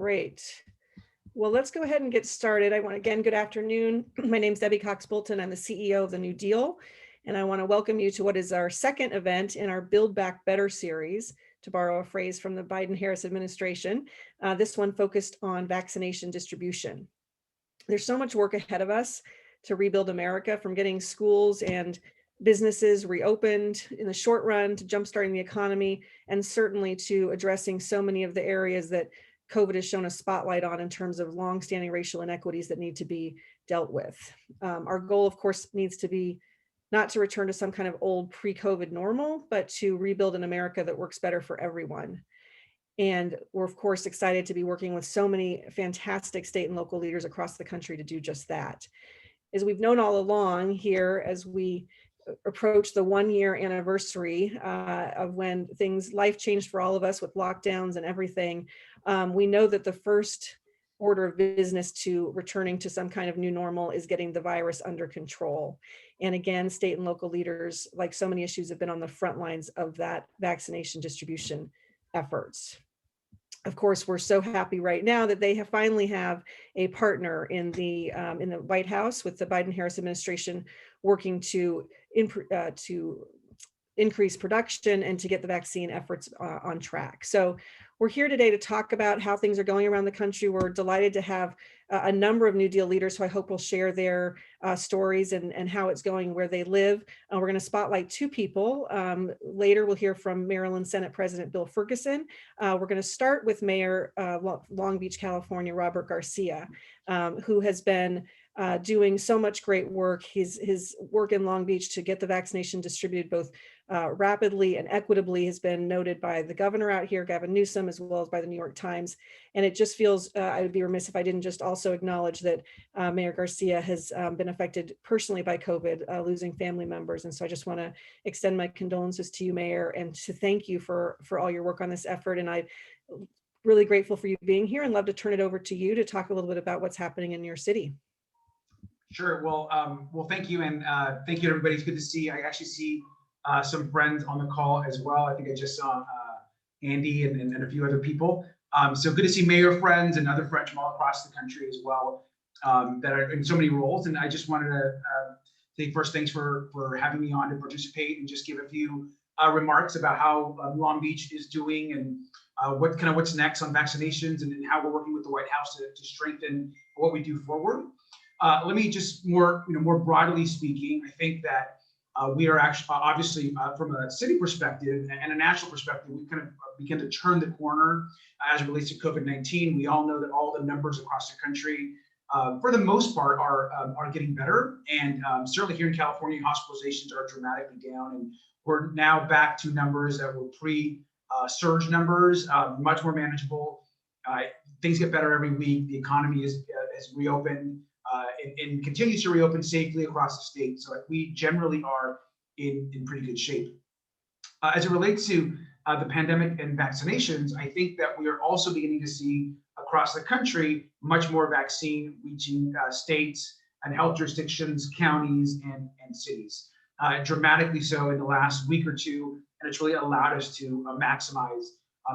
Great. Well, let's go ahead and get started. Good afternoon. My name is Debbie Cox-Bolton. I'm the CEO of the New Deal, and I want to welcome you to what is our second event in our Build Back Better series, to borrow a phrase from the Biden-Harris administration. This one focused on vaccination distribution. There's so much work ahead of us to rebuild America, from getting schools and businesses reopened in the short run to jumpstarting the economy, and certainly to addressing so many of the areas that COVID has shown a spotlight on in terms of longstanding racial inequities that need to be dealt with. Our goal, of course, needs to be not to return to some kind of old pre-COVID normal, but to rebuild an America that works better for everyone. And we're, of course, excited to be working with so many fantastic state and local leaders across the country to do just that. As we've known all along here, as we approach the 1-year anniversary of when life changed for all of us with lockdowns and everything, we know that the first order of business to returning to some kind of new normal is getting the virus under control. And again, state and local leaders, like so many issues, have been on the front lines of that vaccination distribution efforts. Of course, we're so happy right now that they finally have a partner in the White House with the Biden-Harris administration working to increase production and to get the vaccine efforts on track. So we're here today to talk about how things are going around the country. We're delighted to have a number of New Deal leaders who I hope will share their stories and how it's going where they live. We're going to spotlight 2 people. Later, we'll hear from Maryland Senate President Bill Ferguson. We're going to start with Mayor Long Beach, California, Robert Garcia, who has been doing so much great work. His work in Long Beach to get the vaccination distributed both rapidly and equitably has been noted by the governor out here, Gavin Newsom, as well as by the New York Times. And it just feels, I would be remiss if I didn't just also acknowledge that Mayor Garcia has been affected personally by COVID, losing family members. And so I just want to extend my condolences to you, Mayor, and to thank you for all your work on this effort. And I'm really grateful for you being here and love to turn it over to you to talk a little bit about what's happening in your city. Sure. Well, thank you. And thank you, everybody. It's good to see. I actually see some friends on the call as well. I think I just saw Andy and a few other people. So good to see mayor friends and other friends from all across the country as well that are in so many roles. And I just wanted to say first, thanks for having me on to participate and just give a few remarks about how Long Beach is doing and what's next on vaccinations and how we're working with the White House to strengthen what we do forward. Let me just more broadly speaking, I think that we are actually obviously from a city perspective and a national perspective, we kind of begin to turn the corner as it relates to COVID-19. We all know that all the numbers across the country, for the most part, are getting better. And certainly here in California, hospitalizations are dramatically down, and we're now back to numbers that were pre-surge numbers, much more manageable. Things get better every week. The economy has reopened. And continues to reopen safely across the state. So we generally are in pretty good shape. As it relates to the pandemic and vaccinations, I think that we are also beginning to see across the country much more vaccine reaching states and health jurisdictions, counties, and cities. Dramatically so in the last week or two, and it's really allowed us to maximize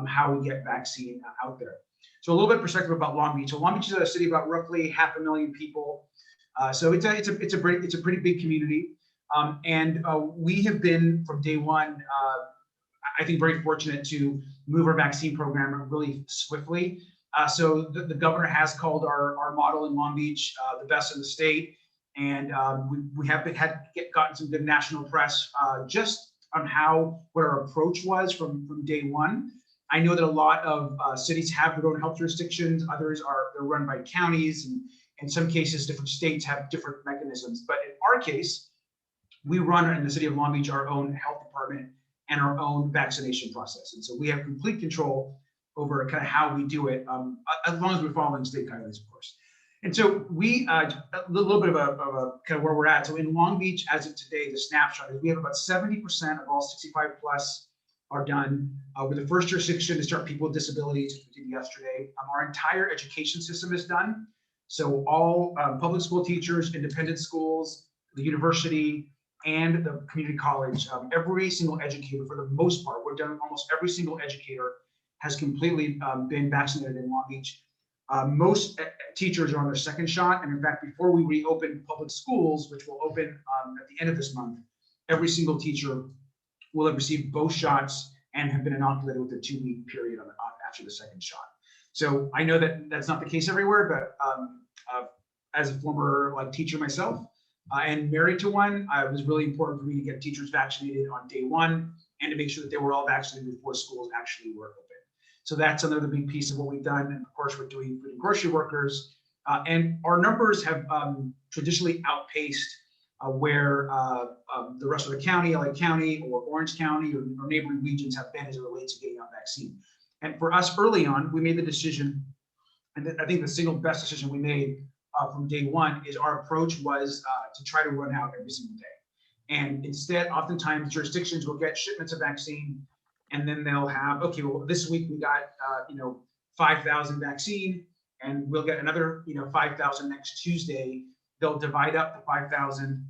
how we get vaccine out there. So a little bit of perspective about Long Beach. So Long Beach is a city of about roughly 500,000 people. So it's a pretty big community. And we have been from day one, I think, very fortunate to move our vaccine program really swiftly. So the governor has called our model in Long Beach the best in the state. And we have gotten some good national press just on what our approach was from day one. I know that a lot of cities have their own health jurisdictions. Others they're run by counties, and in some cases, different states have different mechanisms. But in our case, we run in the city of Long Beach our own health department and our own vaccination process, and so we have complete control over kind of how we do it, as long as we're following state guidelines, of course. And so we a little bit of a kind of where we're at. So in Long Beach, as of today, the snapshot is we have about 70% of all 65 plus are done. We're the first jurisdiction to start people with disabilities, which we did yesterday. Our entire education system is done. So all public school teachers, independent schools, the university, and the community college, every single educator, for the most part, we've done almost every single educator has completely been vaccinated in Long Beach. Most teachers are on their second shot. And in fact, before we reopen public schools, which will open at the end of this month, every single teacher will have received both shots and have been inoculated with a 2-week period after the second shot. So I know that that's not the case everywhere, but as a former teacher myself and married to one, it was really important for me to get teachers vaccinated on day one and to make sure that they were all vaccinated before schools actually were open. So that's another big piece of what we've done. And of course, we're doing food and grocery workers. And our numbers have traditionally outpaced where the rest of the county, LA County or Orange County or neighboring regions have been as it relates to getting out vaccine. And for us early on, we made the decision, and I think the single best decision we made from day one is our approach was to try to run out every single day. And instead, oftentimes jurisdictions will get shipments of vaccine and then they'll have, okay, well, this week we got, 5,000 vaccine and we'll get another, 5,000 next Tuesday. They'll divide up the 5,000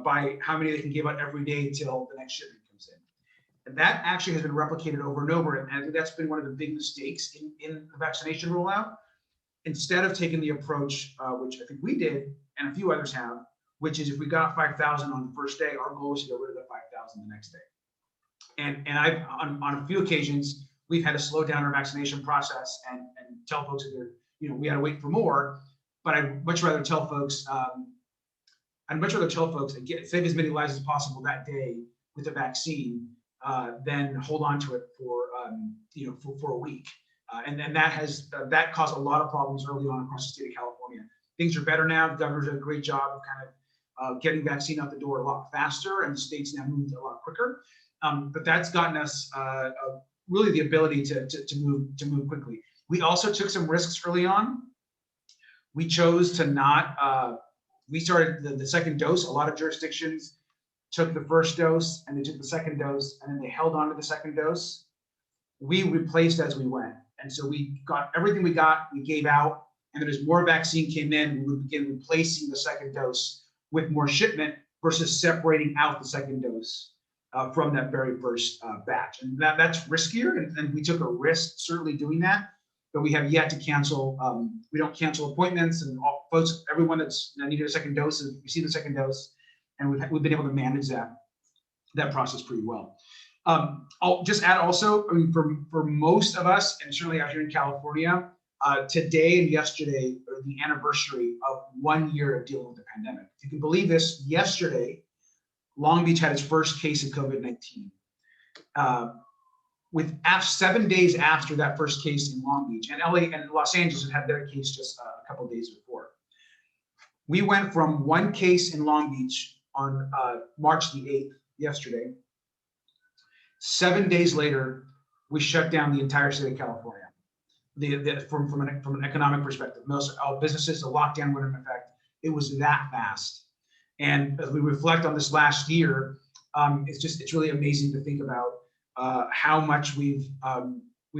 by how many they can give out every day till the next shipment comes in. And that actually has been replicated over and over. And I think that's been one of the big mistakes in the vaccination rollout. Instead of taking the approach, which I think we did and a few others have, which is if we got 5,000 on the first day, our goal is to get rid of the 5,000 the next day. And I've on a few occasions, we've had to slow down our vaccination process and tell folks that we got to wait for more. But I'd much rather tell folks, save as many lives as possible that day with the vaccine than hold on to it for a week. And then that caused a lot of problems early on across the state of California. Things are better now. The governor's done a great job of kind of getting vaccine out the door a lot faster, and the state's now moved a lot quicker. But that's gotten us really the ability to move quickly. We also took some risks early on. We chose to not. We started the second dose. A lot of jurisdictions took the first dose and they took the second dose and then they held on to the second dose. We replaced as we went, and so we got everything we got. We gave out, and then as more vaccine came in, we would begin replacing the second dose with more shipment versus separating out the second dose from that very first batch. And that's riskier, and we took a risk certainly doing that, but we have yet to cancel. We don't cancel appointments, and all folks, everyone that's needed a second dose has received the second dose, and we've been able to manage that process pretty well. I'll just add also, I mean, for most of us, and certainly out here in California, today and yesterday are the anniversary of 1 year of dealing with the pandemic. If you can believe this, yesterday, Long Beach had its first case of COVID-19. With 7 days after that first case in Long Beach, and LA and Los Angeles had their case just a couple of days before. We went from 1 case in Long Beach on March the 8th, yesterday. 7 days later, we shut down the entire state of California. From an economic perspective, most all businesses, the lockdown went into effect. It was that fast. And as we reflect on this last year, it's really amazing to think about how much we've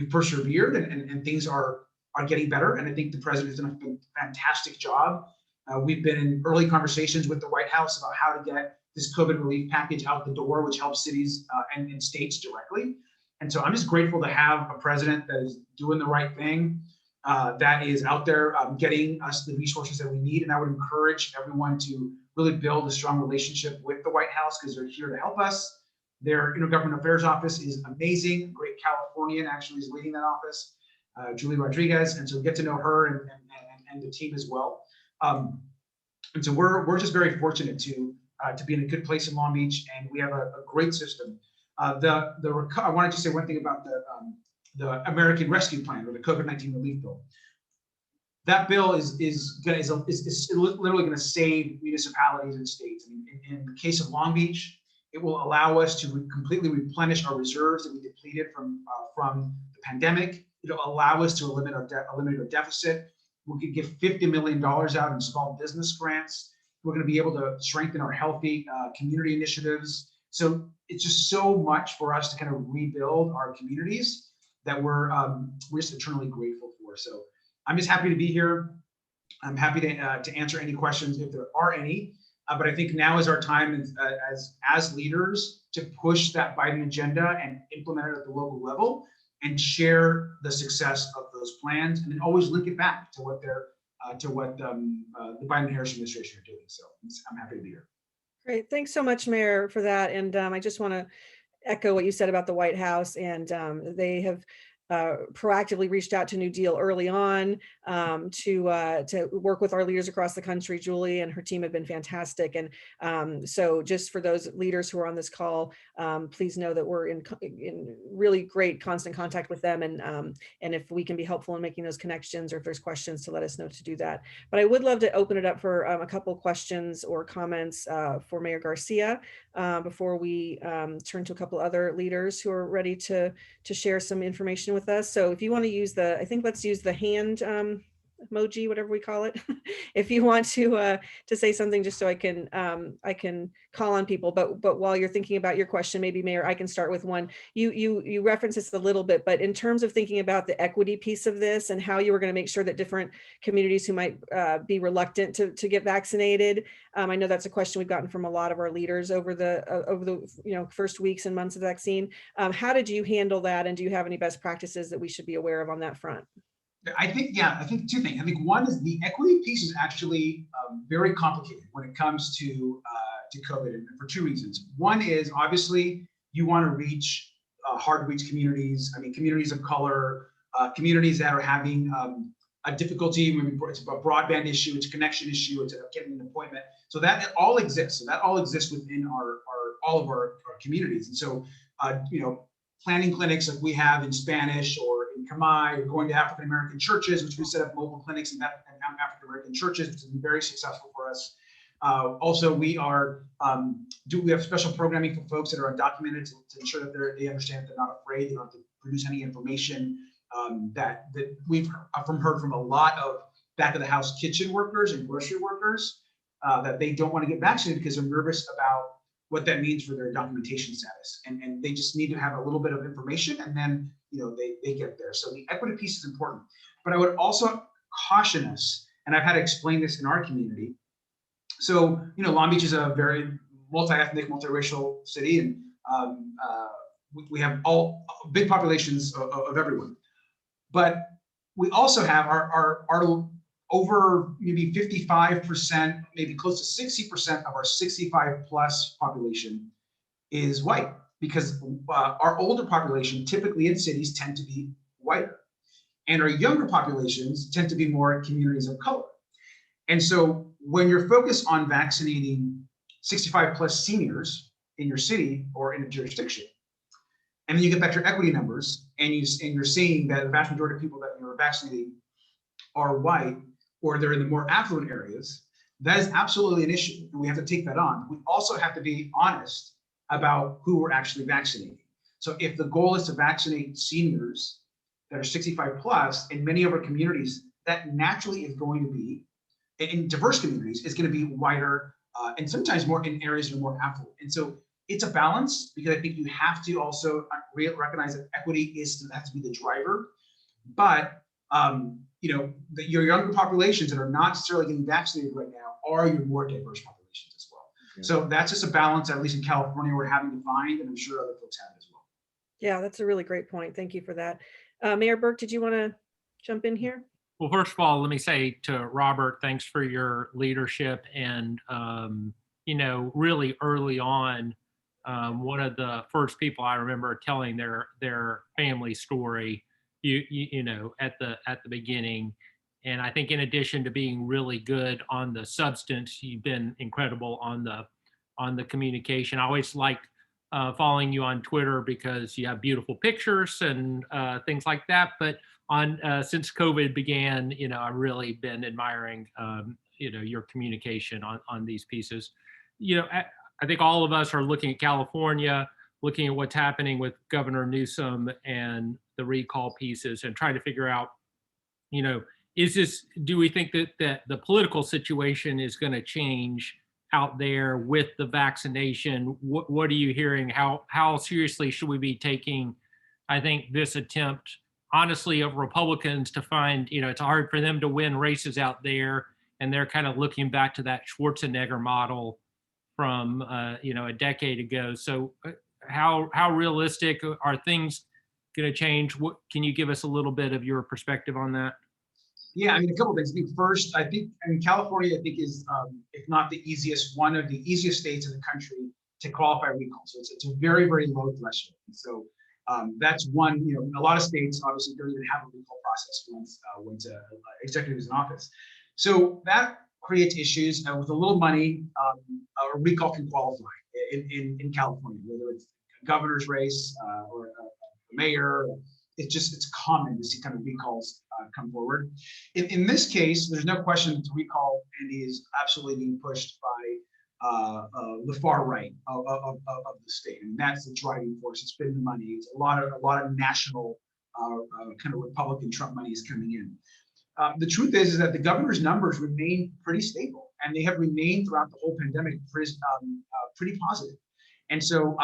persevered and things are getting better. And I think the president has done a fantastic job. We've been in early conversations with the White House about how to get this COVID relief package out the door, which helps cities and states directly. And so I'm just grateful to have a president that is doing the right thing, that is out there getting us the resources that we need. And I would encourage everyone to really build a strong relationship with the White House because they're here to help us. Their Intergovernmental Affairs Office is amazing. A great Californian actually is leading that office, Julie Rodriguez. And so get to know her and the team as well. And so we're just very fortunate to be in a good place in Long Beach, and we have a great system. I wanted to say one thing about the American Rescue Plan, or the COVID-19 relief bill. That bill is literally going to save municipalities and states. In the case of Long Beach, it will allow us to completely replenish our reserves that we depleted from the pandemic. It'll allow us to eliminate our deficit. We could give $50 million out in small business grants. We're going to be able to strengthen our healthy community initiatives. So it's just so much for us to kind of rebuild our communities that we're just eternally grateful for. So I'm just happy to be here. I'm happy to answer any questions if there are any. But I think now is our time as leaders to push that Biden agenda and implement it at the local level. and share the success of those plans, and then always link it back to what the Biden-Harris administration are doing. So I'm happy to be here. Great. Thanks so much, Mayor, for that. And I just want to echo what you said about the White House, and they have proactively reached out to NewDEAL early on to work with our leaders across the country. Julie and her team have been fantastic. And so just for those leaders who are on this call, please know that we're in really great constant contact with them. And if we can be helpful in making those connections, or if there's questions, to let us know to do that. But I would love to open it up for a couple questions or comments for Mayor Garcia before we turn to a couple other leaders who are ready to share some information with us. So if you want to use I think let's use the hand emoji, whatever we call it, if you want to say something, just so I can call on people. But while you're thinking about your question, maybe Mayor, I can start with one. You referenced this a little bit, but in terms of thinking about the equity piece of this and how you were going to make sure that different communities who might be reluctant to get vaccinated, I know that's a question we've gotten from a lot of our leaders over the first weeks and months of the vaccine. How did you handle that, and do you have any best practices that we should be aware of on that front? I think two things. I think one is the equity piece is actually very complicated when it comes to COVID, and for two reasons. One is obviously you want to reach hard to reach communities. I mean, communities of color, communities that are having a difficulty. Maybe it's a broadband issue, it's a connection issue, it's getting an appointment. So that all exists. So that all exists within all of our communities. And so planning clinics like we have in Spanish or in Khmer, or going to African American churches, which we set up mobile clinics in African American churches, which has been very successful for us. Also, we have special programming for folks that are undocumented to ensure that they understand that they're not afraid, they don't have to produce any information. That we've heard from a lot of back of the house kitchen workers and grocery workers that they don't want to get vaccinated because they're nervous about what that means for their documentation status, and they just need to have a little bit of information, and then they get there. So the equity piece is important, but I would also caution us, and I've had to explain this in our community. So Long Beach is a very multi-ethnic, multiracial city, and we have all big populations of everyone, but we also have our over maybe 55%, maybe close to 60% of our 65 plus population is white, because our older population typically in cities tend to be whiter, and our younger populations tend to be more communities of color. And so when you're focused on vaccinating 65 plus seniors in your city or in a jurisdiction, and then you get back to your equity numbers, and you're seeing that the vast majority of people that you're vaccinating are white, or they're in the more affluent areas, that is absolutely an issue, and we have to take that on. We also have to be honest about who we're actually vaccinating. So if the goal is to vaccinate seniors that are 65 plus, in many of our communities, that naturally is going to be, in diverse communities, is going to be whiter, and sometimes more in areas that are more affluent. And so it's a balance, because I think you have to also recognize that equity has to be the driver, but your younger populations that are not necessarily getting vaccinated right now are your more diverse populations as well. Yeah. So that's just a balance, at least in California, we're having to find, and I'm sure other folks have as well. Yeah, that's a really great point. Thank you for that. Mayor Burke, did you want to jump in here? Well, first of all, let me say to Robert, thanks for your leadership. And, really early on, one of the first people I remember telling their family story, at the beginning. And I think in addition to being really good on the substance, you've been incredible on the communication. I always liked following you on Twitter because you have beautiful pictures and things like that. But since COVID began, I've really been admiring your communication on these pieces. I think all of us are looking at California, looking at what's happening with Governor Newsom and the recall pieces, and trying to figure out, do we think that the political situation is going to change out there with the vaccination? What are you hearing? How seriously should we be taking, I think, this attempt, honestly, of Republicans to find, it's hard for them to win races out there, and they're kind of looking back to that Schwarzenegger model from, a decade ago. So how realistic are things going to change? What can you give us a little bit of your perspective on that? Yeah, I mean, a couple of things. I think first, California, I think is, if not the easiest, one of the easiest states in the country to qualify recall. So it's a very, very low threshold. And so that's one, a lot of states obviously don't even have a recall process once an executive is in office. So that creates issues. With a little money, a recall can qualify in California, whether it's a governor's race or a mayor. It's common to see kind of recalls come forward. In this case, there's no question that the recall, Andy, is absolutely being pushed by the far right of the state, and that's the driving force. It's been the money. It's a lot of national kind of Republican Trump money is coming in. The truth is that the governor's numbers remain pretty stable, and they have remained throughout the whole pandemic pretty positive. And so,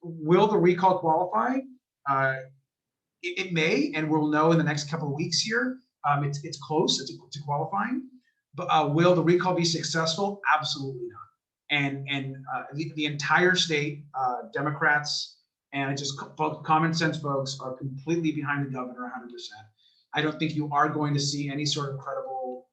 will the recall qualify? It may, and we'll know in the next couple of weeks here. It's close to qualifying, but will the recall be successful? Absolutely not. And the entire state, Democrats and just common sense folks, are completely behind the governor 100%. I don't think you are going to see any sort of credible,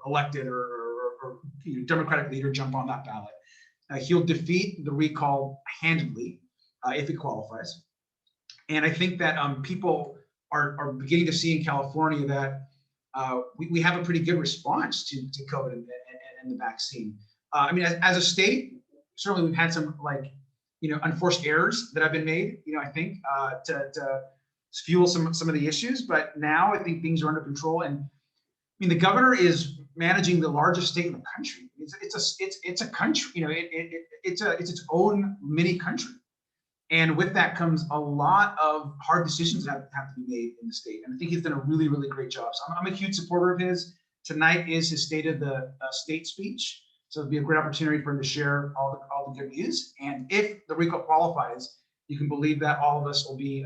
elected or Democratic leader jump on that ballot. He'll defeat the recall handedly if it qualifies. And I think that people are beginning to see in California that we have a pretty good response to COVID and the vaccine. I mean, as a state, certainly we've had some unforced errors that have been made, I think, to fuel some of the issues. But now I think things are under control. And I mean, the governor is managing the largest state in the country. It's a country, it's its own mini country. And with that comes a lot of hard decisions that have to be made in the state. And I think he's done a really, really great job. So I'm a huge supporter of his. Tonight is his State of the State speech. So it'll be a great opportunity for him to share all the good news. And if the recall qualifies, you can believe that all of us will be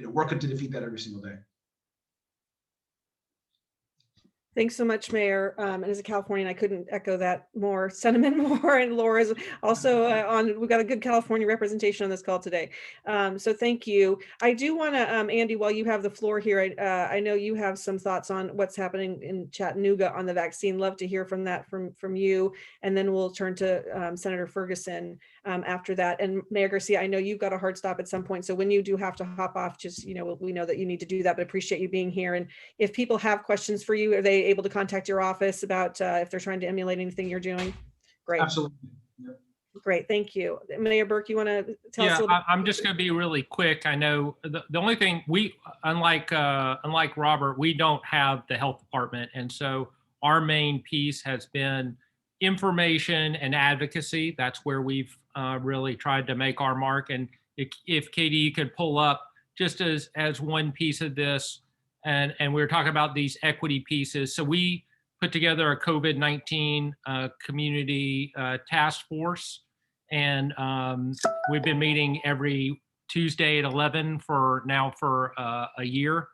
working to defeat that every single day. Thanks so much, Mayor. And as a Californian, I couldn't echo that sentiment more. And Laura's also we've got a good California representation on this call today. So thank you. I do want to, Andy, while you have the floor here, I know you have some thoughts on what's happening in Chattanooga on the vaccine. Love to hear from you. And then we'll turn to Senator Ferguson after that. And Mayor Garcia, I know you've got a hard stop at some point. So when you do have to hop off, just, we know that you need to do that, but appreciate you being here. And if people have questions for you, are they able to contact your office about if they're trying to emulate anything you're doing? Great. Absolutely. Yep. Great. Thank you. Mayor Burke, you want to tell us a little bit? I'm just going to be really quick. I know the only thing unlike Robert, we don't have the health department. And so our main piece has been information and advocacy. That's where we've really tried to make our mark. And if Katie, you could pull up just as one piece of this, and we were talking about these equity pieces. So we put together a COVID-19 community task force, and we've been meeting every Tuesday at 11 for a year.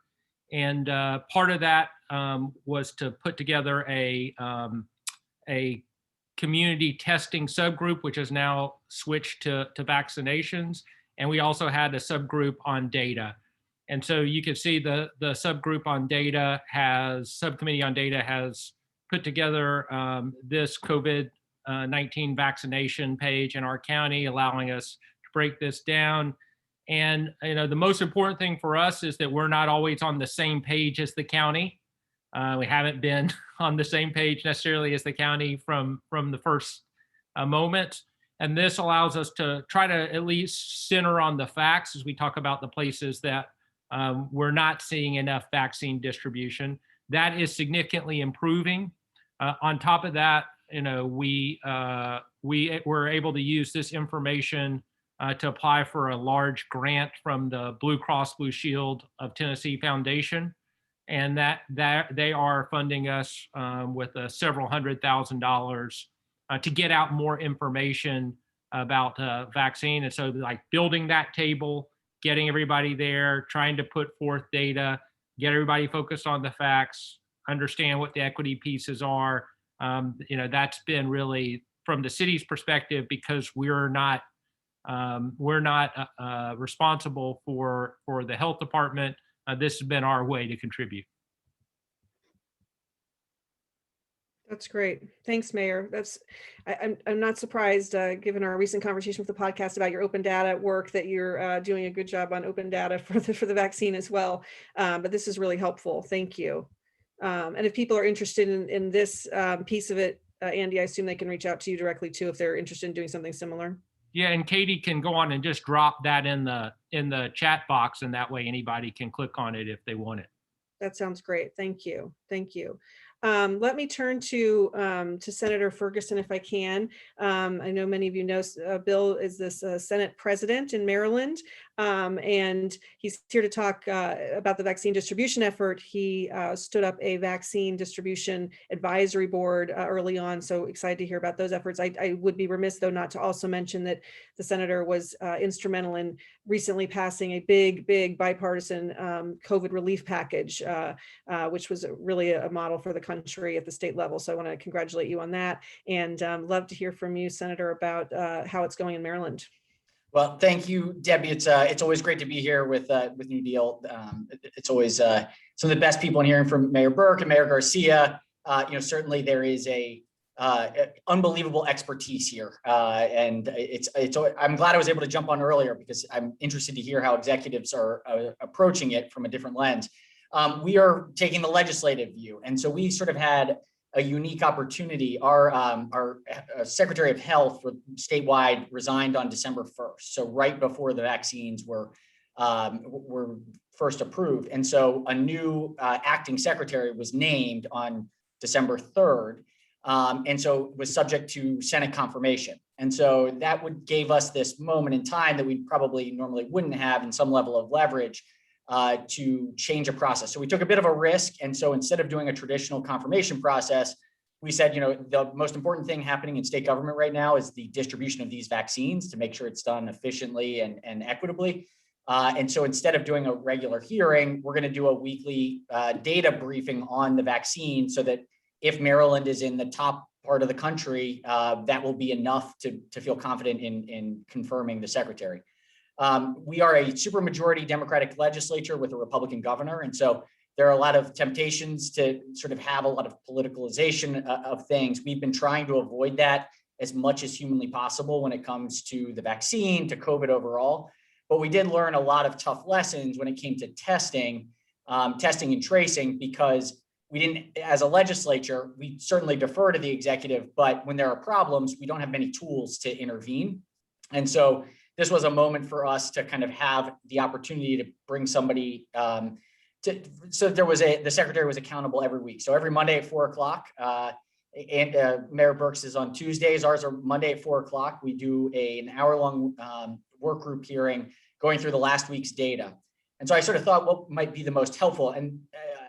And part of that was to put together a community testing subgroup, which has now switched to vaccinations. And we also had a subgroup on data. And so you can see the subgroup on data subcommittee on data has put together this COVID-19 vaccination page in our county, allowing us to break this down. And the most important thing for us is that we're not always on the same page as the county. We haven't been on the same page necessarily as the county from the first moment. And this allows us to try to at least center on the facts as we talk about the places that we're not seeing enough vaccine distribution. That is significantly improving. On top of that, we were able to use this information to apply for a large grant from the Blue Cross Blue Shield of Tennessee Foundation, and that they are funding us with several $100,000 to get out more information about vaccine. And so, like, building that table, getting everybody there, trying to put forth data, get everybody focused on the facts, understand what the equity pieces are. That's been really, from the city's perspective, because we're not We're not responsible for the health department. This has been our way to contribute. That's great. Thanks, Mayor. I'm not surprised, given our recent conversation with the podcast about your open data work, that you're doing a good job on open data for the vaccine as well. But this is really helpful. Thank you. And if people are interested in this piece of it, Andy, I assume they can reach out to you directly too if they're interested in doing something similar. Yeah, and Katie can go on and just drop that in the chat box, and that way anybody can click on it if they want it. That sounds great. Thank you. Thank you. Let me turn to Senator Ferguson, if I can. I know many of you know Bill is this Senate President in Maryland, and he's here to talk about the vaccine distribution effort. He stood up a vaccine distribution advisory board early on, so excited to hear about those efforts. I would be remiss, though, not to also mention that the senator was instrumental in recently passing a big bipartisan COVID relief package, which was really a model for the country at the state level. So I want to congratulate you on that, and love to hear from you, Senator, about how it's going in Maryland. Well, thank you, Debbie. It's always great to be here with NewDEAL. It's always some of the best people in hearing from Mayor Burke and Mayor Garcia. Certainly there is a unbelievable expertise here, and I'm glad I was able to jump on earlier because I'm interested to hear how executives are approaching it from a different lens. We are taking the legislative view, and so we sort of had a unique opportunity. Our Secretary of Health for statewide resigned on December 1st, so right before the vaccines were first approved, and so a new acting secretary was named on December 3rd, and so it was subject to Senate confirmation, and so that gave us this moment in time that we probably normally wouldn't have, in some level of leverage to change a process. So we took a bit of a risk. And so instead of doing a traditional confirmation process, we said, the most important thing happening in state government right now is the distribution of these vaccines to make sure it's done efficiently and equitably. And so instead of doing a regular hearing, we're going to do a weekly data briefing on the vaccine so that if Maryland is in the top part of the country, that will be enough to feel confident in confirming the secretary. We are a supermajority Democratic legislature with a Republican governor. And so there are a lot of temptations to sort of have a lot of politicalization of things. We've been trying to avoid that as much as humanly possible when it comes to the vaccine, to COVID overall. But we did learn a lot of tough lessons when it came to testing and tracing, because we didn't, as a legislature, we certainly defer to the executive, but when there are problems, we don't have many tools to intervene. And so this was a moment for us to kind of have the opportunity to bring somebody so the secretary was accountable every week. So every Monday at 4 o'clock, and Mayor Burke's is on Tuesdays. Ours are Monday at 4 o'clock. We do an hour-long work group hearing going through the last week's data. And so I sort of thought what might be the most helpful. And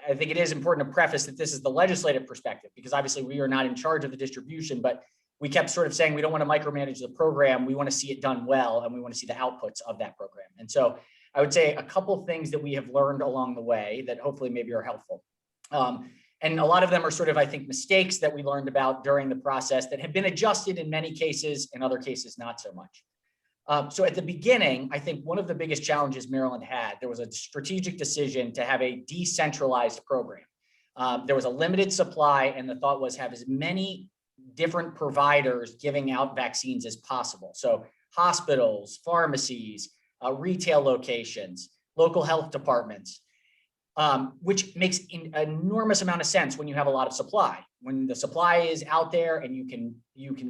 I think it is important to preface that this is the legislative perspective, because obviously we are not in charge of the distribution, but we kept sort of saying we don't want to micromanage the program. We want to see it done well, and we want to see the outputs of that program. And so I would say a couple of things that we have learned along the way that hopefully maybe are helpful. And a lot of them are sort of, I think, mistakes that we learned about during the process that have been adjusted in many cases, in other cases, not so much. So at the beginning, I think one of the biggest challenges Maryland had, there was a strategic decision to have a decentralized program. There was a limited supply, and the thought was have as many different providers giving out vaccines as possible. So hospitals, pharmacies, retail locations, local health departments, which makes an enormous amount of sense when you have a lot of supply. When the supply is out there and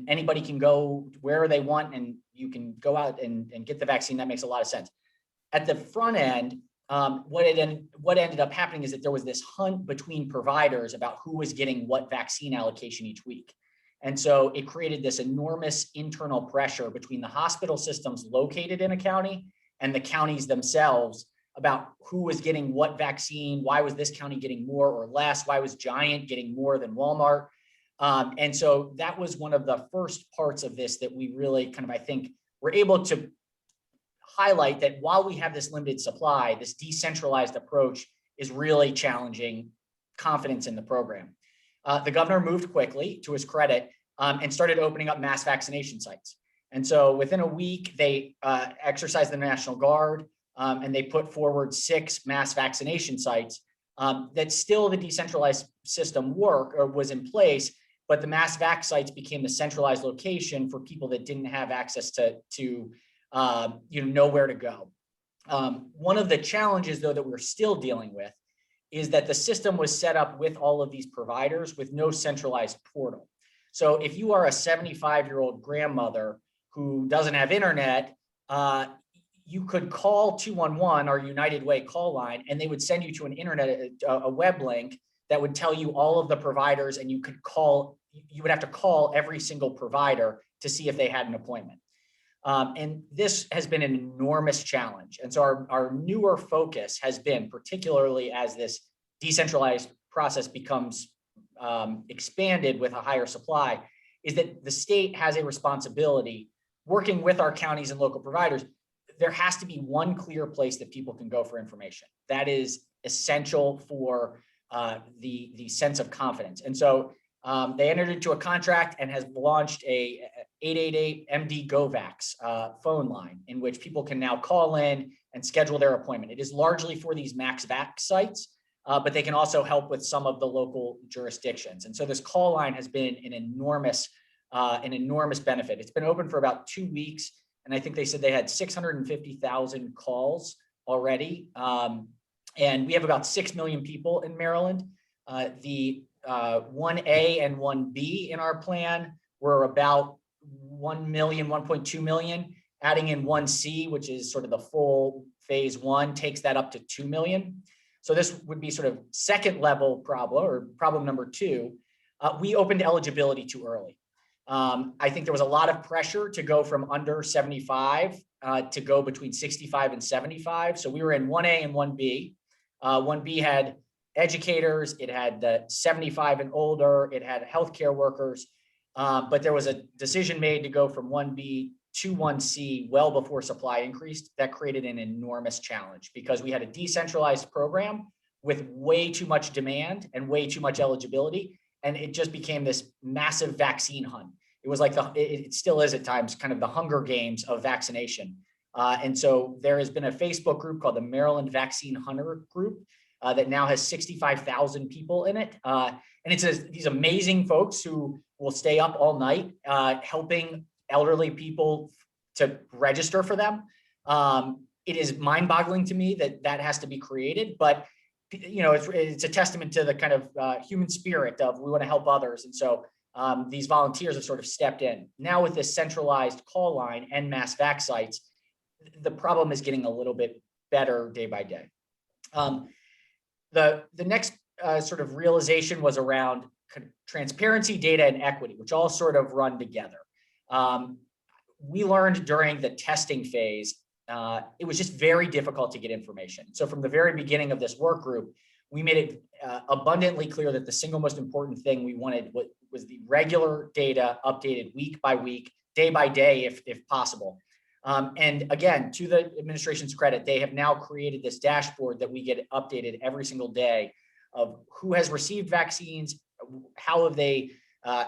anybody can go where they want and you can go out and get the vaccine, that makes a lot of sense. At the front end, what ended up happening is that there was this hunt between providers about who was getting what vaccine allocation each week. And so it created this enormous internal pressure between the hospital systems located in a county and the counties themselves about who was getting what vaccine, why was this county getting more or less, why was Giant getting more than Walmart. And so that was one of the first parts of this that we really kind of, I think, were able to highlight that while we have this limited supply, this decentralized approach is really challenging confidence in the program. The governor moved quickly, to his credit, and started opening up mass vaccination sites. And so within a week, they exercised the National Guard and they put forward 6 mass vaccination sites that still the decentralized system was in place, but the mass vac sites became the centralized location for people that didn't have access to know where to go. One of the challenges, though, that we're still dealing with is that the system was set up with all of these providers with no centralized portal. So if you are a 75-year-old grandmother who doesn't have internet, you could call 211, our United Way call line, and they would send you to an internet, a web link that would tell you all of the providers, and you would have to call every single provider to see if they had an appointment. And this has been an enormous challenge. And so our newer focus has been, particularly as this decentralized process becomes expanded with a higher supply, is that the state has a responsibility, working with our counties and local providers. There has to be one clear place that people can go for information. That is essential for the sense of confidence. And so they entered into a contract and has launched a 888 MD GoVax phone line in which people can now call in and schedule their appointment. It is largely for these max vac sites, but they can also help with some of the local jurisdictions. And so this call line has been an enormous benefit. It's been open for about 2 weeks. And I think they said they had 650,000 calls already. And we have about 6 million people in Maryland. The 1A and 1B in our plan were about 1 million, 1.2 million. Adding in 1C, which is sort of the full phase 1, takes that up to 2 million. So this would be sort of second level problem, or problem number 2. We opened eligibility too early. I think there was a lot of pressure to go from under 75 to go between 65 and 75. So we were in 1A and 1B. 1B had educators, it had the 75 and older, it had healthcare workers, but there was a decision made to go from 1B to 1C well before supply increased. That created an enormous challenge because we had a decentralized program with way too much demand and way too much eligibility. And it just became this massive vaccine hunt. It was like it still is at times kind of the Hunger Games of vaccination. And so there has been a Facebook group called the Maryland Vaccine Hunter Group that now has 65,000 people in it. And it's these amazing folks who will stay up all night helping elderly people to register for them. It is mind-boggling to me that has to be created, but it's a testament to the kind of human spirit of we want to help others. And so these volunteers have sort of stepped in. Now with this centralized call line and mass vac sites, the problem is getting a little bit better day by day. The next sort of realization was around transparency, data, and equity, which all sort of run together. We learned during the testing phase, it was just very difficult to get information. So from the very beginning of this work group, we made it abundantly clear that the single most important thing we wanted was the regular data updated week by week, day by day, if possible. And again, to the administration's credit, they have now created this dashboard that we get updated every single day of who has received vaccines, how have they,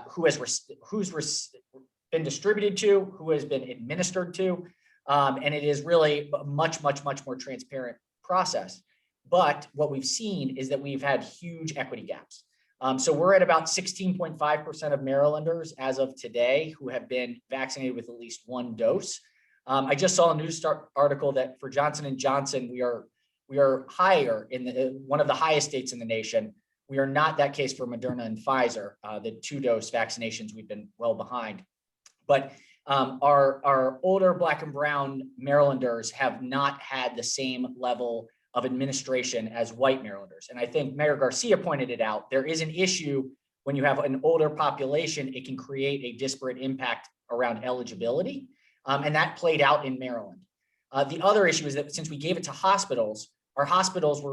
who's been distributed to, who has been administered to. And it is really a much more transparent process. But what we've seen is that we've had huge equity gaps. So we're at about 16.5% of Marylanders as of today who have been vaccinated with at least 1 dose. I just saw a news article that for Johnson & Johnson, we are higher in one of the highest states in the nation. We are not that case for Moderna and Pfizer, the 2-dose vaccinations we've been well behind. But our older Black and brown Marylanders have not had the same level of administration as white Marylanders. And I think Mayor Garcia pointed it out. There is an issue when you have an older population, it can create a disparate impact around eligibility. And that played out in Maryland. The other issue is that since we gave it to hospitals, our hospitals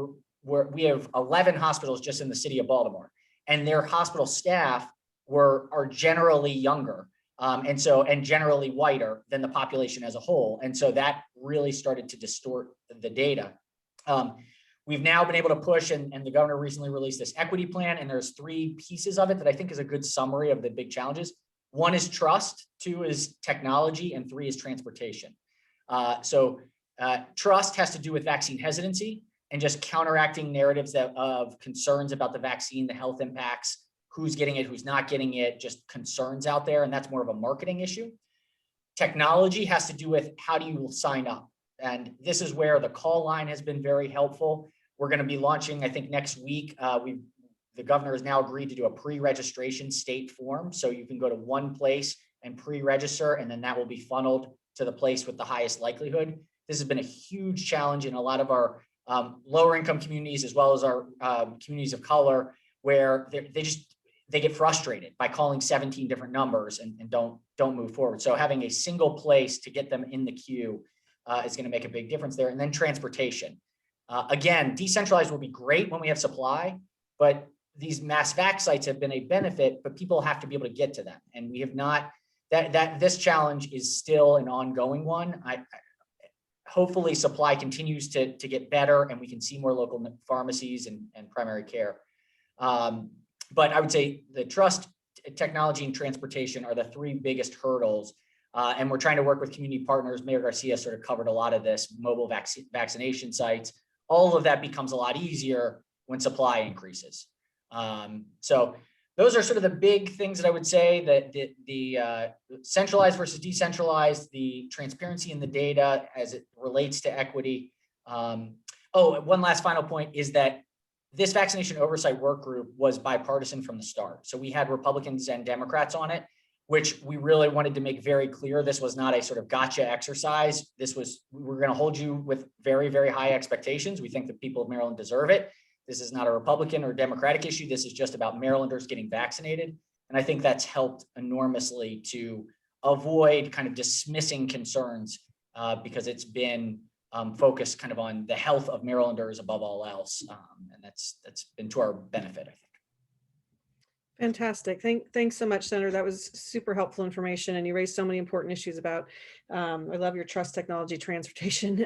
we have 11 hospitals just in the city of Baltimore, and their hospital staff are generally younger. And generally whiter than the population as a whole. And so that really started to distort the data. We've now been able to push, and the governor recently released this equity plan, and there's 3 pieces of it that I think is a good summary of the big challenges. One is trust, two is technology, and three is transportation. Trust has to do with vaccine hesitancy and just counteracting narratives of concerns about the vaccine, the health impacts, who's getting it, who's not getting it, just concerns out there. And that's more of a marketing issue. Technology has to do with how do you sign up? And this is where the call line has been very helpful. We're going to be launching, I think next week, the governor has now agreed to do a pre-registration state form. So you can go to one place and pre-register, and then that will be funneled to the place with the highest likelihood. This has been a huge challenge in a lot of our lower income communities, as well as our communities of color, where they get frustrated by calling 17 different numbers and don't move forward. So having a single place to get them in the queue is going to make a big difference there. And then transportation. Again, decentralized will be great when we have supply, but these mass vac sites have been a benefit, but people have to be able to get to them. And we have not, this challenge is still an ongoing one. Hopefully supply continues to get better and we can see more local pharmacies and primary care. But I would say the trust, technology, and transportation are the three biggest hurdles. And we're trying to work with community partners. Mayor Garcia sort of covered a lot of this, mobile vaccination sites. All of that becomes a lot easier when supply increases. So those are sort of the big things that I would say, that the centralized versus decentralized, the transparency in the data as it relates to equity. One last final point is that this vaccination oversight work group was bipartisan from the start. So we had Republicans and Democrats on it, which we really wanted to make very clear. This was not a sort of gotcha exercise. We're going to hold you with very, very high expectations. We think the people of Maryland deserve it. This is not a Republican or Democratic issue. This is just about Marylanders getting vaccinated. And I think that's helped enormously to avoid kind of dismissing concerns because it's been focused kind of on the health of Marylanders above all else. And that's been to our benefit, I think. Fantastic. Thanks so much, Senator. That was super helpful information. And you raised so many important issues about, I love your trust, technology, transportation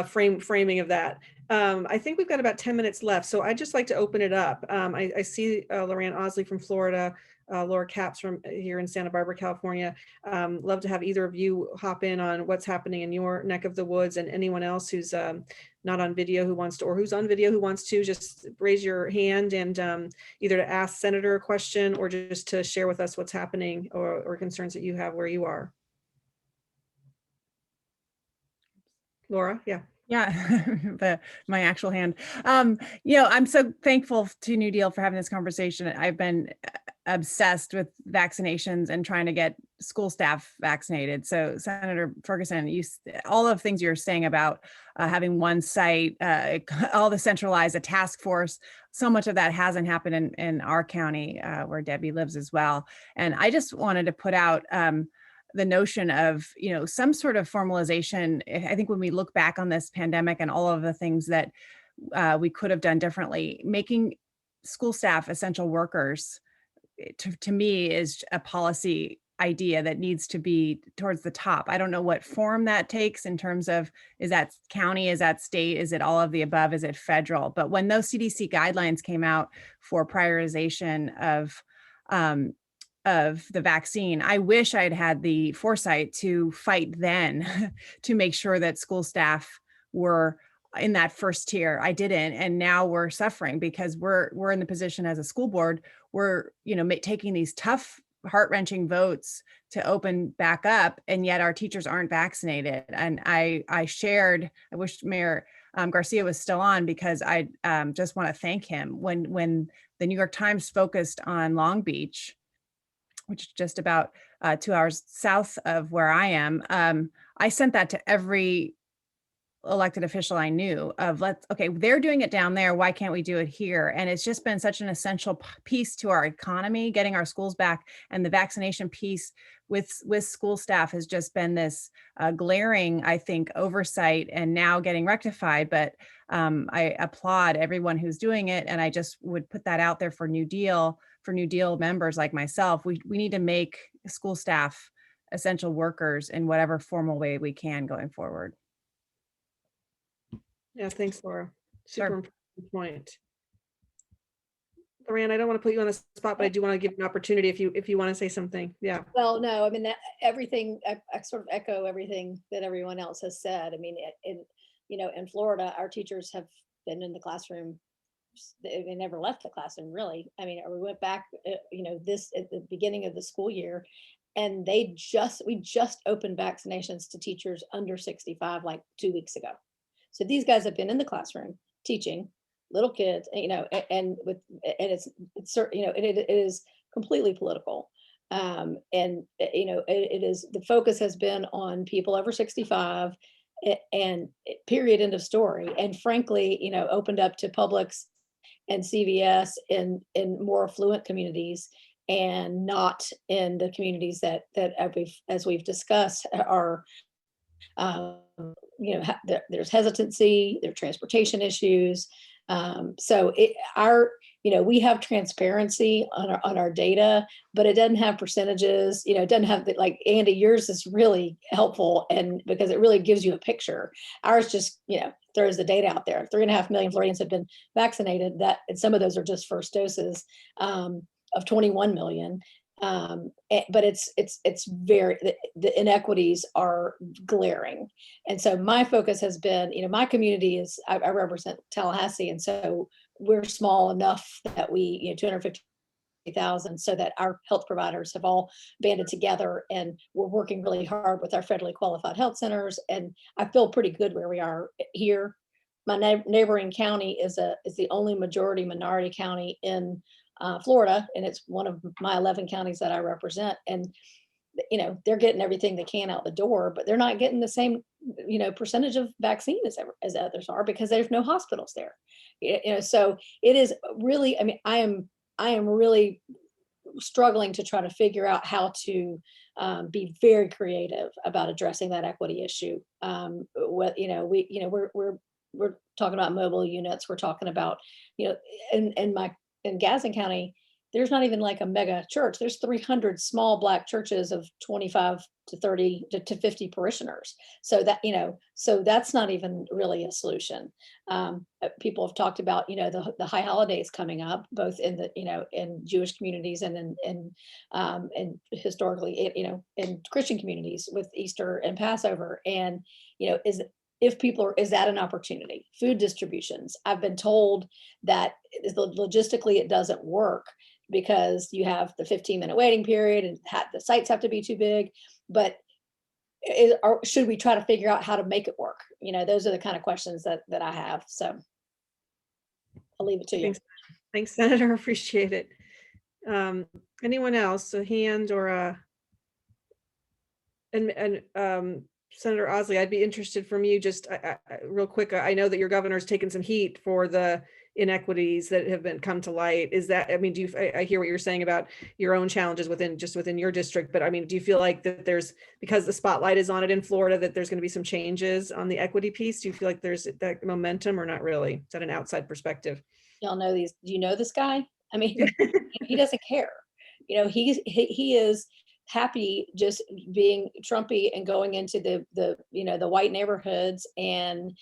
framing of that. I think we've got about 10 minutes left. So I'd just like to open it up. I see Loran Osley from Florida, Laura Capps from here in Santa Barbara, California. Love to have either of you hop in on what's happening in your neck of the woods, and anyone else who's not on video who wants to, or who's on video who wants to, just raise your hand and either to ask Senator a question or just to share with us what's happening or concerns that you have where you are. Laura, yeah. Yeah, my actual hand. I'm so thankful to NewDEAL for having this conversation. I've been obsessed with vaccinations and trying to get school staff vaccinated. So Senator Ferguson, all of the things you're saying about having one site, all the centralized, a task force, so much of that hasn't happened in our county where Debbie lives as well. And I just wanted to put out the notion of, some sort of formalization. I think when we look back on this pandemic and all of the things that we could have done differently, making school staff essential workers, to me, is a policy idea that needs to be towards the top. I don't know what form that takes in terms of, is that county, is that state, is it all of the above, is it federal? But when those CDC guidelines came out for prioritization of the vaccine, I wish I'd had the foresight to fight then to make sure that school staff were in that first tier. I didn't, and now we're suffering because we're in the position as a school board. We're taking these tough, heart-wrenching votes to open back up, and yet our teachers aren't vaccinated. And I wish Mayor Garcia was still on, because I just want to thank him. When the New York Times focused on Long Beach, which is just about 2 hours south of where I am, I sent that to every elected official I knew of, okay, they're doing it down there, why can't we do it here? And it's just been such an essential piece to our economy, getting our schools back, and the vaccination piece with school staff has just been this glaring, I think, oversight, and now getting rectified. But I applaud everyone who's doing it, and I just would put that out there for NewDEAL members like myself. We need to make school staff essential workers in whatever formal way we can going forward. Yeah, thanks, Laura. Super important point. Lorraine, I don't want to put you on the spot, but I do want to give you an opportunity if you want to say something. Yeah. Well, no, I mean, that everything, I sort of echo everything that everyone else has said. I mean, in Florida, our teachers have been in the classroom. They never left the classroom, really. I mean, we went back, this at the beginning of the school year, and we just opened vaccinations to teachers under 65 like 2 weeks ago. So these guys have been in the classroom teaching little kids, and it's it is completely political. It is, the focus has been on people over 65 and period, end of story. And frankly, opened up to Publix and CVS in more affluent communities, and not in the communities that as we've discussed, are there's hesitancy, there are transportation issues. We have transparency on our data, but it doesn't have percentages. It doesn't have like Andy, yours is really helpful, and because it really gives you a picture. Ours just throws the data out there. 3.5 million Floridians have been vaccinated. And some of those are just first doses of 21 million. But it's very, the inequities are glaring. And so my focus has been, my community is, I represent Tallahassee. And so we're small enough that we, 250,000, so that our health providers have all banded together, and we're working really hard with our federally qualified health centers. And I feel pretty good where we are here. My neighboring county is the only majority minority county in Florida, and it's one of my 11 counties that I represent. And they're getting everything they can out the door, but they're not getting the same percentage of vaccine as others are, because there's no hospitals there. So it is really, I mean, I am really struggling to try to figure out how to be very creative about addressing that equity issue. We're talking about mobile units. We're talking about, in Gadsden County, there's not even like a mega church. There's 300 small Black churches of 25 to 30 to 50 parishioners. So that's not even really a solution. People have talked about, the high holidays coming up, both in in Jewish communities and in historically, in Christian communities with Easter and Passover. And, is that an opportunity? Food distributions. I've been told that logistically it doesn't work, because you have the 15-minute waiting period, and the sites have to be too big. But should we try to figure out how to make it work? Those are the kind of questions that I have. So I'll leave it to you. Thanks, Senator. Appreciate it. Anyone else? A hand or a? And Senator Osley, I'd be interested from you just real quick. I know that your governor's taken some heat for the inequities that have come to light. Is that, I mean, I hear what you're saying about your own challenges within your district, but I mean, do you feel like that because the spotlight is on it in Florida, that there's going to be some changes on the equity piece? Do you feel like there's that momentum, or not really? Is that an outside perspective? Y'all know these. Do you know this guy? I mean, he doesn't care. He is happy just being Trumpy and going into the white neighborhoods, and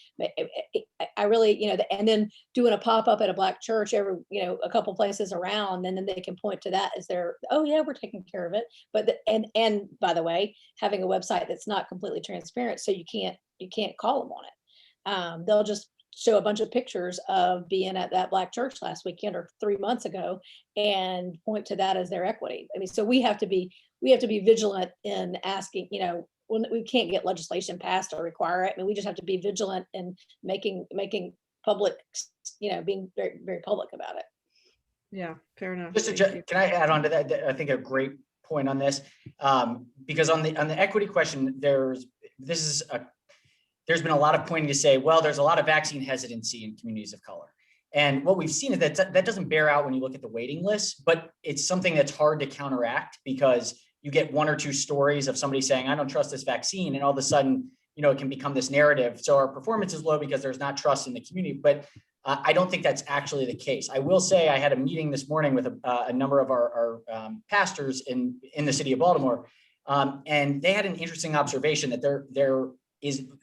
I really, and then doing a pop-up at a Black church every, a couple places around, and then they can point to that as their, oh yeah, we're taking care of it. But and by the way, having a website that's not completely transparent, so you can't call them on it. They'll just show a bunch of pictures of being at that Black church last weekend or 3 months ago and point to that as their equity. I mean, so we have to be vigilant in asking, when we can't get legislation passed or require it. I mean, we just have to be vigilant in making public, being very, very public about it. Yeah, fair enough. Can I add on to that? I think a great point on this, because on the equity question, there's been a lot of pointing to say, well, there's a lot of vaccine hesitancy in communities of color. And what we've seen is that doesn't bear out when you look at the waiting list, but it's something that's hard to counteract, because you get one or two stories of somebody saying, I don't trust this vaccine. And all of a sudden, it can become this narrative. So our performance is low because there's not trust in the community. But I don't think that's actually the case. I will say I had a meeting this morning with a number of our pastors in the city of Baltimore. And they had an interesting observation that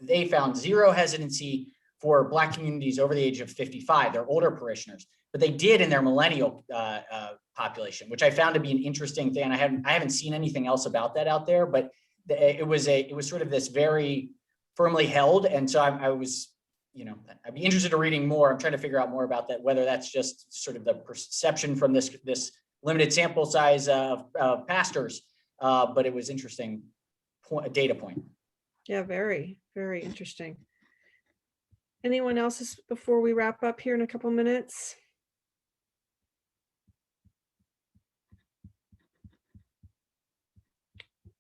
they found zero hesitancy for Black communities over the age of 55, their older parishioners, but they did in their millennial population, which I found to be an interesting thing. I haven't seen anything else about that out there, but it was sort of this very firmly held. And so I was, I'd be interested in reading more. I'm trying to figure out more about that, whether that's just sort of the perception from this limited sample size of pastors, but it was interesting data point. Yeah, very, very interesting. Anyone else before we wrap up here in a couple minutes?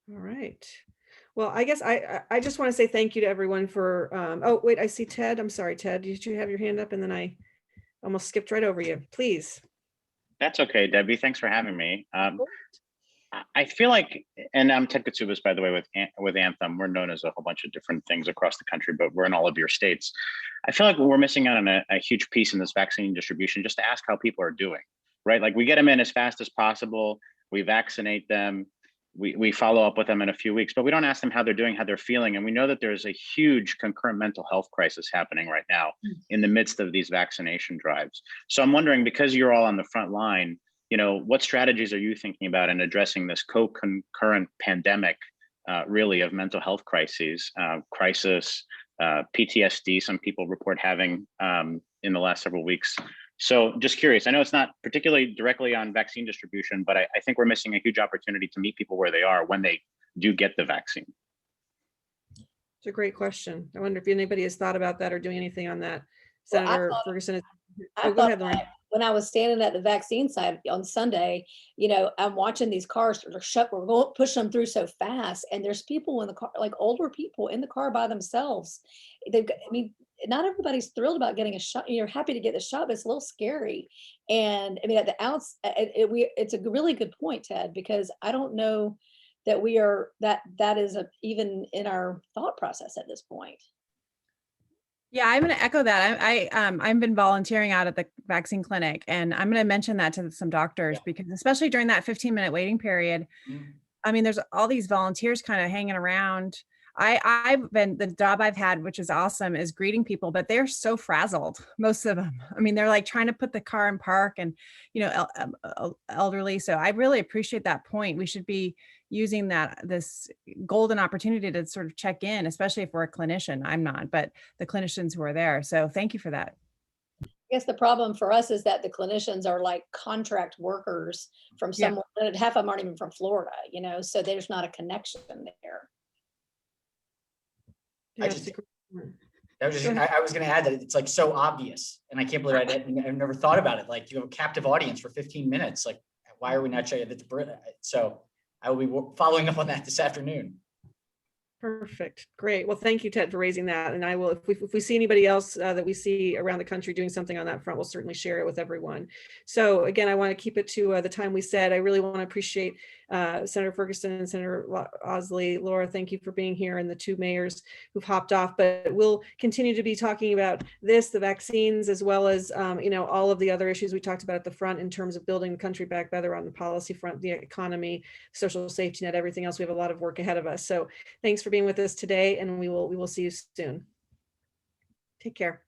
All right. Well, I guess I just want to say thank you to everyone for, oh, wait, I see Ted. I'm sorry, Ted. Did you have your hand up and then I almost skipped right over you? Please. That's okay, Debbie. Thanks for having me. I feel like, and I'm Ted Katsubas, by the way, with Anthem. We're known as a whole bunch of different things across the country, but we're in all of your states. I feel like we're missing out on a huge piece in this vaccine distribution, just to ask how people are doing, right? Like we get them in as fast as possible. We vaccinate them. We follow up with them in a few weeks, but we don't ask them how they're doing, how they're feeling. And we know that there's a huge concurrent mental health crisis happening right now in the midst of these vaccination drives. So I'm wondering, because you're all on the front line, what strategies are you thinking about in addressing this co-concurrent pandemic, really, of mental health crises, PTSD, some people report having in the last several weeks. So just curious, I know it's not particularly directly on vaccine distribution, but I think we're missing a huge opportunity to meet people where they are when they do get the vaccine. It's a great question. I wonder if anybody has thought about that or doing anything on that. Senator Ferguson. Go ahead, Lauren. When I was standing at the vaccine site on Sunday, I'm watching these cars that are shut. We're going pushing them through so fast, and there's people in the car, like older people in the car by themselves. Not everybody's thrilled about getting a shot. You're happy to get the shot, but it's a little scary. And at the outs, it's a really good point, Ted, because I don't know that we are that is even in our thought process at this point. Yeah, I'm going to echo that. I've been volunteering out at the vaccine clinic, and I'm going to mention that to some doctors, because especially during that 15-minute waiting period, there's all these volunteers kind of hanging around. The job I've had, which is awesome, is greeting people, but they're so frazzled, most of them. They're like trying to put the car in park and, elderly. So I really appreciate that point. We should be using this golden opportunity to sort of check in, especially if we're a clinician. I'm not, but the clinicians who are there. So thank you for that. I guess the problem for us is that the clinicians are like contract workers from somewhere. Half of them aren't even from Florida, so there's not a connection there. I was going to add that it's like so obvious, and I can't believe I've never thought about it. Like, you have a captive audience for 15 minutes. Like, why are we not showing it? So I will be following up on that this afternoon. Perfect. Great. Well, thank you, Ted, for raising that. And I will, if we see anybody else that we see around the country doing something on that front, we'll certainly share it with everyone. So again, I want to keep it to the time we said. I really want to appreciate Senator Ferguson and Senator Osley. Laura, thank you for being here, and the two mayors who've hopped off. But we'll continue to be talking about this, the vaccines, as well as all of the other issues we talked about at the front in terms of building the country back better on the policy front, the economy, social safety net, everything else. We have a lot of work ahead of us. So thanks for being with us today, and we will see you soon. Take care.